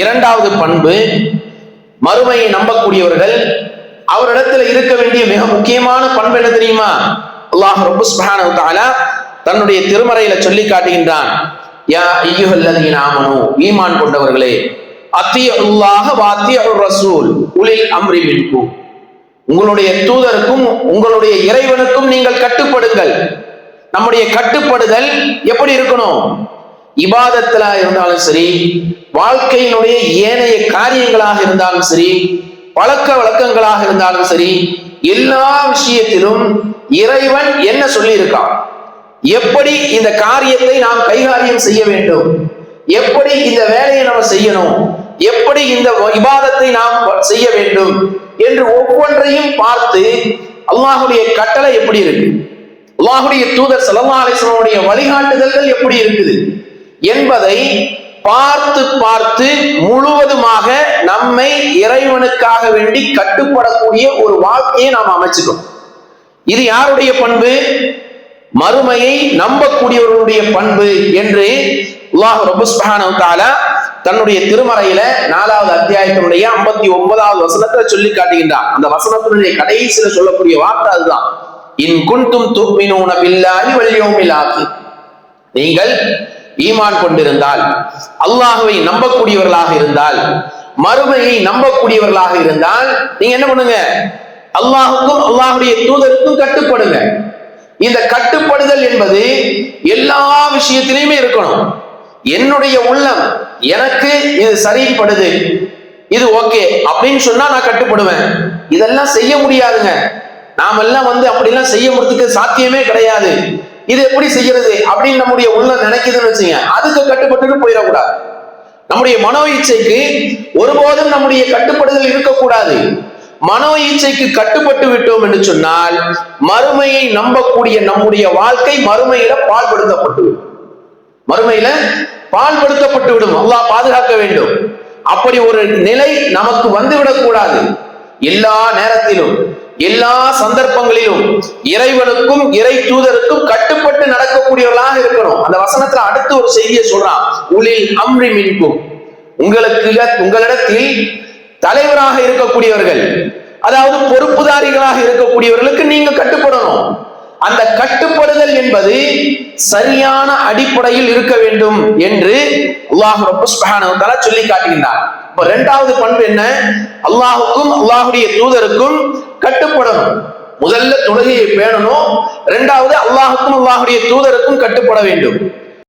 இரண்டாவது பண்பு, மறுமையை நம்பக்கூடியவர்கள் அவரிடத்தில் இருக்க வேண்டிய மிக முக்கியமான பண்பு என்ன தெரியுமா? அல்லாஹ் ரப்பல் சுப்ஹானஹு வ தஆலா தன்னுடைய திருமறையில சொல்லி காட்டுகின்றான், யா அய்யுஹல்லதீன ஆமனூ, ஈமான் கொண்டவர்களே, அத்தீஉல்லாஹ வ அத்தீஉர் ரசூல் உலில் அம்ரி மின்கும், உங்களுடைய தூதருக்கும் உங்களுடைய இறைவனுக்கும் நீங்கள் கட்டுப்படுங்கள். நம்முடைய கட்டுப்படுதல் எப்படி இருக்கணும்? இபாதத்துல இருந்தாலும் சரி, வாழ்க்கையினுடைய ஏனைய காரியங்களாக இருந்தாலும் சரி, பழக்க வழக்கங்களாக இருந்தாலும் சரி, எல்லா விஷயத்திலும் இறைவன் என்ன சொல்லி இருக்கான், எப்படி இந்த காரியத்தை நாம் கைகாரியம் செய்ய வேண்டும், எப்படி இந்த வேலையை நம்ம செய்யணும், எப்படி இந்த இபாதத்தை நாம் செய்ய வேண்டும் என்று ஒவ்வொன்றையும் பார்த்து அல்லாஹுடைய கட்டளை எப்படி இருக்கு, அல்லாஹுடைய தூதர் ஸல்லல்லாஹு அலைஹி வஸல்லம் வழிகாட்டுதல்கள் எப்படி இருக்குது என்பதை பார்த்து பார்த்து முழுவதுமாக நம்மை இறைவனுக்காக வேண்டி கட்டுப்படக்கூடிய ஒரு வாழ்க்கையை நாம் அமைச்சுக்கணும். இது யாருடைய பண்பு? மறுமையை நம்பக்கூடியவர்களுடைய பண்பு என்று அல்லாஹ் ரப்பல் சுப்ஹானஹு வ தஆலா தன்னுடைய திருமறையில 4வது அத்தியாயத்தினுடைய 59வது வசனத்தை சொல்லி காட்டுகின்றான். அந்த வசனத்தினுடைய கடைசியில சொல்லக்கூடிய வார்த்தை அதுதான், இன் குன்தும் துமினூன பில்லாஹி வல் யௌமில் ஆகிர், நீங்கள் ஈமான் கொண்டிருந்தால், அல்லாஹ்வை நம்பக்கூடியவர்களாக இருந்தால், மறுமையை நம்பக்கூடியவர்களாக இருந்தால், நீங்க என்ன பண்ணுங்க? அல்லாஹுக்கும் அல்லாஹுடைய தூதருக்கும் கட்டுப்படுங்க. இந்த கட்டுப்படுதல் என்பது எல்லா விஷயத்திலையுமே இருக்கணும். என்னுடைய உள்ளம் எனக்கு இது சரிப்படுது, இது ஓகே அப்படின்னு சொன்னா நான் கட்டுப்படுவேன். இதெல்லாம் செய்ய முடியாதுங்க, நாமெல்லாம் அப்படிலாம் செய்ய முடியறதுக்கு சாத்தியமே கிடையாது, இது எப்படி செய்யறது அப்படின்னு நம்முடைய உள்ள நினைக்குதுன்னு வச்சுங்க, அதுக்கு கட்டுப்பட்டு போயிடக்கூடாது. நம்முடைய மனோ இச்சைக்கு ஒருபோதும் நம்முடைய கட்டுப்படுதல் இருக்கக்கூடாது. மனோ இச்சைக்கு கட்டுப்பட்டு விட்டோம் என்று சொன்னால் மறுமையை நம்பக்கூடிய நம்முடைய வாழ்க்கை மறுமையில பாழ்படுத்தப்பட்டு விடும். அல்லாஹ் பாதுகாக்க வேண்டும். அப்படி ஒரு நிலை நமக்கு வந்துவிடக் கூடாது. எல்லா நேரத்திலும் எல்லா சந்தர்ப்பங்களிலும் இறைவனுக்கும் இறை தூதருக்கும் கட்டுப்பட்டு நடக்கக்கூடியவர்களாக இருக்கணும். அந்த வசனத்துல அடுத்து ஒரு செய்தியை சொல்றான், உலில் அம்ரி மின்கும், உங்களிடத்தில் தலைவராக இருக்கக்கூடியவர்கள், அதாவது பொறுப்புதாரிகளாக இருக்கக்கூடியவர்களுக்கு நீங்க கட்டுப்படணும். அந்த கட்டுப்படுதல் என்பது சரியான அடிப்படையில் இருக்க வேண்டும் என்று அல்லாஹ் ரப்பல் சுப்ஹானஹு வ தஆலா சொல்லி காட்டுகின்றார். இப்ப இரண்டாவது பண்பு என்ன? அல்லாஹுக்கும் அல்லாஹுடைய தூதருக்கும் கட்டுப்படணும். முதல்ல தொழுகையை பேணணும், இரண்டாவது அல்லாஹுக்கும் அல்லாஹுடைய தூதருக்கும் கட்டுப்பட வேண்டும்.